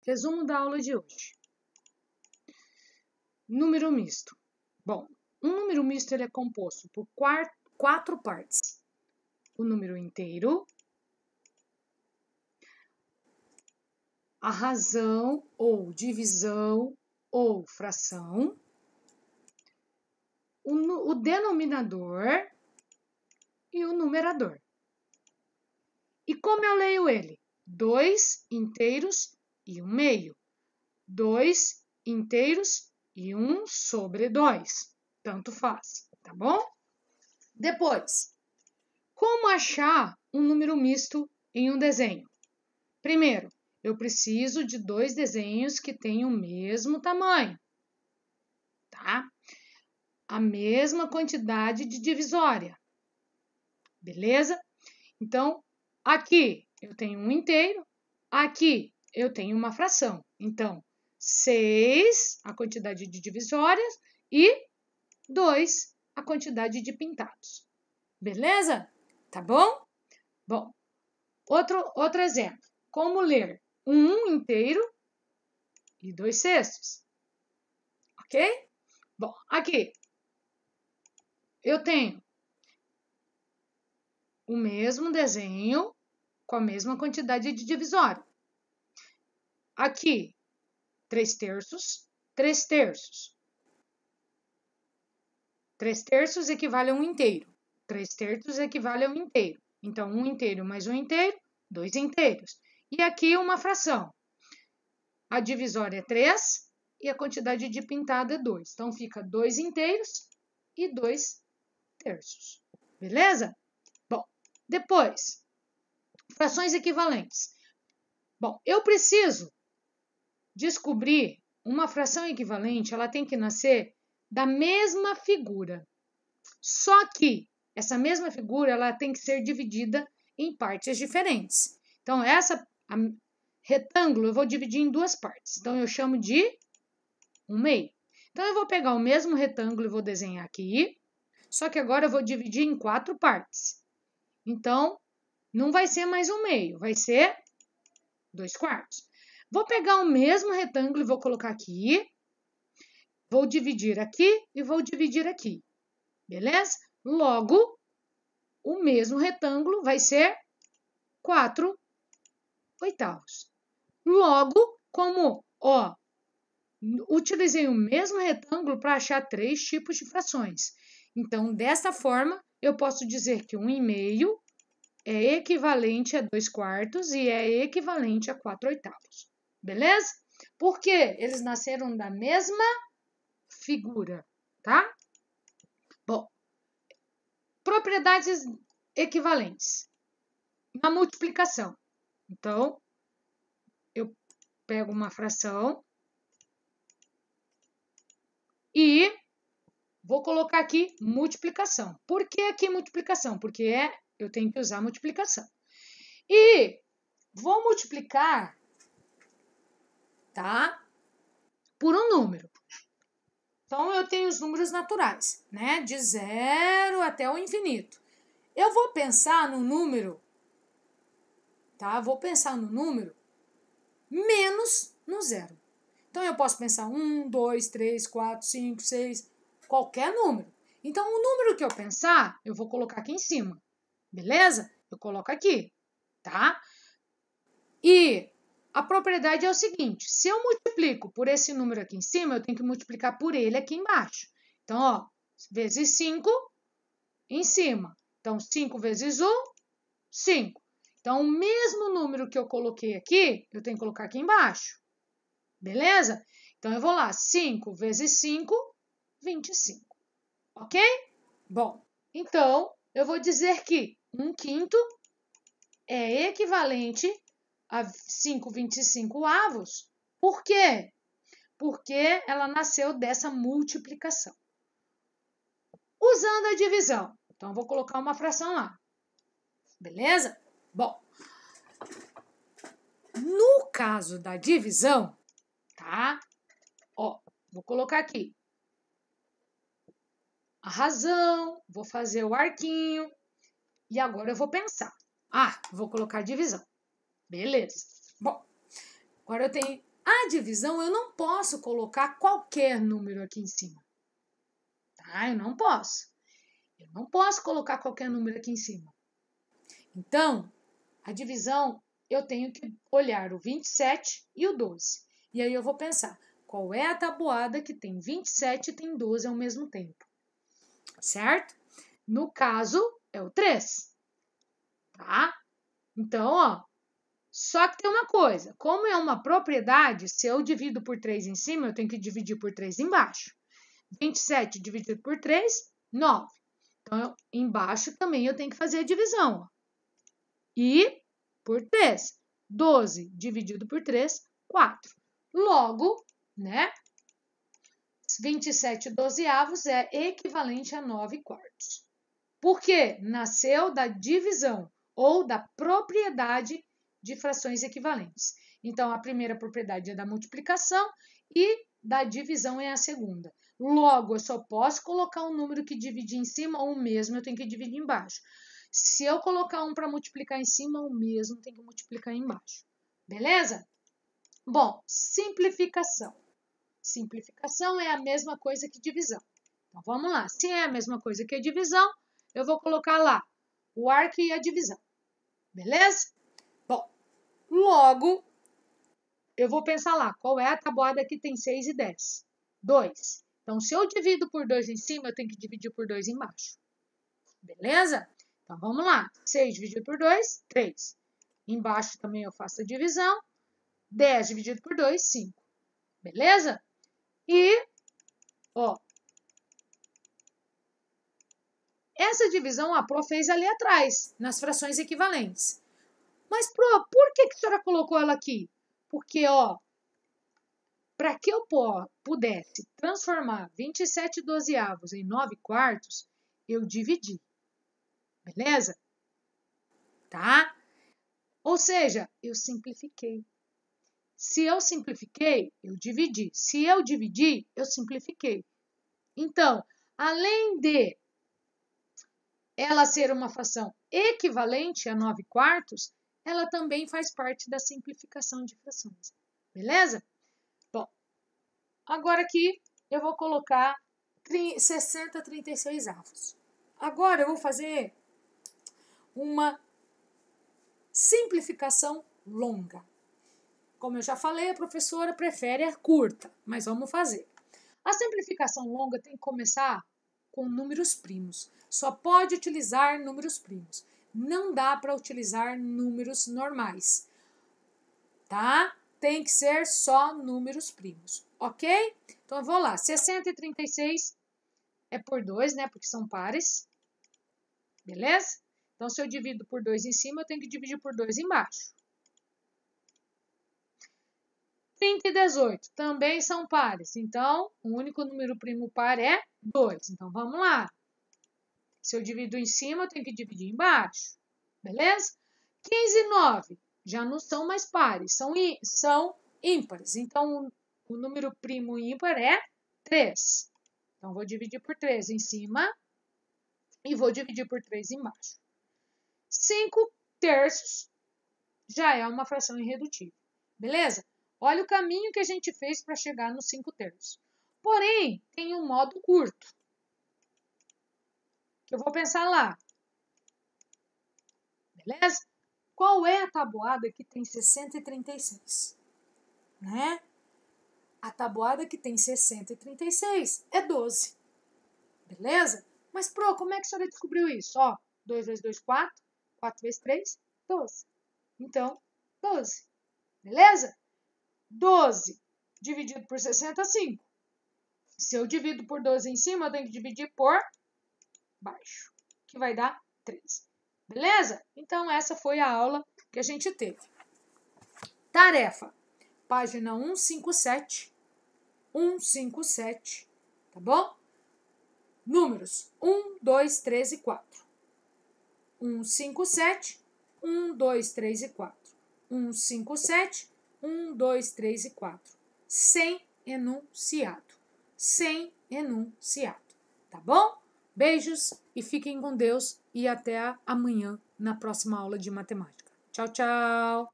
Resumo da aula de hoje. Número misto. Bom, um número misto ele é composto por quatro partes. O número inteiro, a razão ou divisão ou fração, o denominador e o numerador. E como eu leio ele? 2 inteiros e 1 meio. 2 inteiros e 1 sobre 2. Tanto faz, tá bom? Depois, como achar um número misto em um desenho? Primeiro, eu preciso de dois desenhos que tenham o mesmo tamanho, tá? A mesma quantidade de divisória, beleza? Então, aqui eu tenho um inteiro, aqui eu tenho uma fração. Então, 6, a quantidade de divisórias, e 2, a quantidade de pintados. Beleza? Tá bom? Bom, outro exemplo. Como ler 1 inteiro e 2 sextos? Ok? Bom, aqui eu tenho o mesmo desenho com a mesma quantidade de divisória. Aqui, 3 terços, 3 terços. 3 terços equivale a 1 inteiro. 3 terços equivale a 1 inteiro. Então, 1 inteiro mais 1 inteiro, 2 inteiros. E aqui uma fração. A divisória é 3 e a quantidade de pintado é 2. Então, fica 2 inteiros e 2 terços. Beleza? Bom, depois, frações equivalentes. Bom, eu preciso descobrir uma fração equivalente, ela tem que nascer da mesma figura. Só que essa mesma figura ela tem que ser dividida em partes diferentes. Então, retângulo eu vou dividir em duas partes. Então, eu chamo de 1 meio. Então, eu vou pegar o mesmo retângulo e vou desenhar aqui. Só que agora eu vou dividir em 4 partes. Então, não vai ser mais 1 meio, vai ser 2 quartos. Vou pegar o mesmo retângulo e vou colocar aqui. Vou dividir aqui e vou dividir aqui. Beleza? Logo, o mesmo retângulo vai ser 4 oitavos. Logo, como, utilizei o mesmo retângulo para achar 3 tipos de frações. Então, dessa forma, eu posso dizer que 1 meio é equivalente a 2 quartos e é equivalente a 4 oitavos. Beleza? Porque eles nasceram da mesma figura, tá? Bom, propriedades equivalentes. Na multiplicação. Então, eu pego uma fração e vou colocar aqui multiplicação. Por que aqui multiplicação? Porque eu tenho que usar multiplicação. E vou multiplicar, tá? Por um número. Então, eu tenho os números naturais, né? De 0 até o infinito. Eu vou pensar no número, tá? Vou pensar no número menos no zero. Então, eu posso pensar 1, 2, 3, 4, 5, 6, qualquer número. Então, o número que eu pensar, eu vou colocar aqui em cima. Beleza? Eu coloco aqui, tá? E a propriedade é o seguinte, se eu multiplico por esse número aqui em cima, eu tenho que multiplicar por ele aqui embaixo. Então, vezes 5 em cima. Então, 5 vezes 1, 5. Então, o mesmo número que eu coloquei aqui, eu tenho que colocar aqui embaixo. Beleza? Então, eu vou lá, 5 vezes 5, 25. Ok? Bom, então, eu vou dizer que 1/5 é equivalente a 5/25 avos. Por quê? Porque ela nasceu dessa multiplicação. Usando a divisão. Então, eu vou colocar uma fração lá. Beleza? Bom, no caso da divisão, tá? Vou colocar aqui a razão, vou fazer o arquinho e agora eu vou pensar. Vou colocar a divisão. Beleza. Bom, agora eu tenho A divisão, eu não posso colocar qualquer número aqui em cima. Tá? Eu não posso. Eu não posso colocar qualquer número aqui em cima. Então, a divisão, eu tenho que olhar o 27 e o 12. E aí eu vou pensar, qual é a tabuada que tem 27 e tem 12 ao mesmo tempo? Certo? No caso, é o 3. Tá? Então, ó, só que tem uma coisa, como é uma propriedade, se eu divido por 3 em cima, eu tenho que dividir por 3 embaixo. 27 dividido por 3, 9. Então, embaixo também eu tenho que fazer a divisão. Ó. E por 3. 12 dividido por 3, 4. Logo, né, 27 dozeavos é equivalente a 9 quartos. Por quê? Nasceu da divisão ou da propriedade de frações equivalentes. Então, a primeira propriedade é da multiplicação e da divisão é a segunda. Logo, eu só posso colocar um número que divide em cima, ou o mesmo eu tenho que dividir embaixo. Se eu colocar um para multiplicar em cima, o mesmo tem que multiplicar embaixo. Beleza? Bom, simplificação. Simplificação é a mesma coisa que divisão. Então, vamos lá. Se é a mesma coisa que a divisão, eu vou colocar lá o arco e a divisão. Beleza? Bom, logo, eu vou pensar lá, qual é a tabuada que tem 6 e 10? 2. Então, se eu divido por 2 em cima, eu tenho que dividir por 2 embaixo. Beleza? Então, vamos lá. 6 dividido por 2, 3. Embaixo também eu faço a divisão. 10 dividido por 2, 5. Beleza? E, ó, essa divisão a Pro fez ali atrás, nas frações equivalentes. Mas, Pro, por que a senhora colocou ela aqui? Porque, ó, para que eu pudesse transformar 27 dozeavos em 9 quartos, eu dividi. Beleza? Tá? Ou seja, eu simplifiquei. Se eu simplifiquei, eu dividi. Se eu dividi, eu simplifiquei. Então, além de ela ser uma fração equivalente a 9 quartos, ela também faz parte da simplificação de frações. Beleza? Bom, agora aqui eu vou colocar 60/36 avos. Agora eu vou fazer uma simplificação longa. Como eu já falei, a professora prefere a curta, mas vamos fazer. A simplificação longa tem que começar com números primos. Só pode utilizar números primos. Não dá para utilizar números normais, tá? Tem que ser só números primos, ok? Então, eu vou lá. 60 e 36 é por 2, né? Porque são pares. Beleza? Então, se eu divido por 2 em cima, eu tenho que dividir por 2 embaixo. 30 e 18 também são pares. Então, o único número primo par é 2. Então, vamos lá. Se eu divido em cima, eu tenho que dividir embaixo. Beleza? 15 e 9 já não são mais pares, são ímpares. Então, o número primo ímpar é 3. Então, vou dividir por 3 em cima e vou dividir por 3 embaixo. 5 terços já é uma fração irredutível. Beleza? Olha o caminho que a gente fez para chegar nos 5 terços. Porém, tem um modo curto. Que eu vou pensar lá. Beleza? Qual é a tabuada que tem 60 e 36? Né? A tabuada que tem 60 e 36 é 12. Beleza? Mas, Pro, como é que a senhora descobriu isso? Ó, 2 vezes 2, 4. 4 vezes 3, 12. Então, 12. Beleza? 12 dividido por 60, 5. Se eu divido por 12 em cima, eu tenho que dividir por baixo, que vai dar 13. Beleza? Então, essa foi a aula que a gente teve. Tarefa, página 157, 157, tá bom? Números 1, 2, 3 e 4. 157, 1, 2, 3 e 4. 157, 1, 2, 3 e 4. Sem enunciado. Sem enunciado. Tá bom? Beijos e fiquem com Deus e até amanhã na próxima aula de matemática. Tchau, tchau!